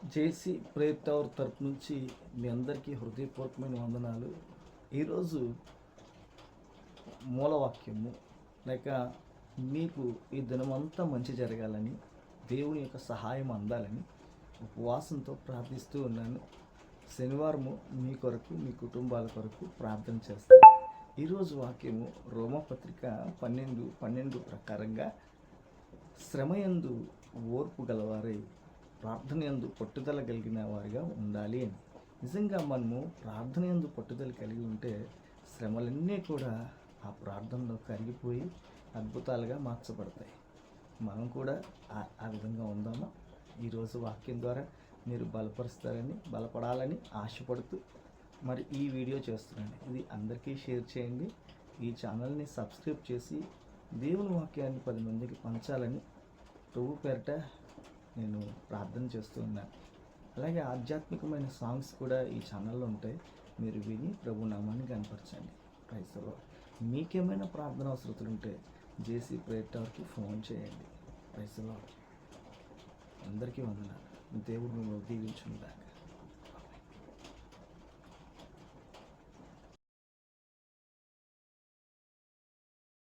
జేసీ prayer tower తరపు నుంచి మీ అందరికీ హృదయపూర్వకమైన వందనాలు. ఈరోజు మూలవాక్యము లేక మీకు ఈ దినమంతా మంచి జరగాలని, దేవుని యొక్క సహాయం అందాలని ఉపవాసంతో ప్రార్థిస్తూ ఉన్నాను. శనివారము మీ కొరకు, మీ కుటుంబాల కొరకు ప్రార్థన చేస్తాను. ఈరోజు వాక్యము రోమపత్రిక 12:12 ప్రకారంగా శ్రమయందు ఓర్పు గలవారై ప్రార్థన యందు పట్టుదల కలిగిన వారిగా ఉండాలి అని. నిజంగా మనము ప్రార్థన యందు పట్టుదల కలిగి ఉంటే శ్రమలన్నీ కూడా ఆ ప్రార్థనలో కరిగిపోయి అద్భుతాలుగా మార్చబడతాయి. మనం కూడా ఆ విధంగా ఉందామా? ఈరోజు వాక్యం ద్వారా మీరు బలపడాలని ఆశపడుతూ మరి ఈ వీడియో చేస్తున్నాను. ఇది అందరికీ షేర్ చేయండి. ఈ ఛానల్ని సబ్స్క్రైబ్ చేసి దేవుని వాక్యాన్ని 10 మందికి పంచాలని ప్రభు పేరిట నేను ప్రార్థన చేస్తూ ఉన్నాను. అలాగే ఆధ్యాత్మికమైన సాంగ్స్ కూడా ఈ ఛానల్లో ఉంటాయి. మీరు విని ప్రభు నామాన్ని కనపరచండి. Praise the lord. మీకేమైనా ప్రార్థన అవసరతలు ఉంటే జేసీ ప్రేయర్ టవర్కి ఫోన్ చేయండి. Praise the lord. అందరికీ వందనాలు. దేవుడు మిమ్మల్ని దీవించును గాక.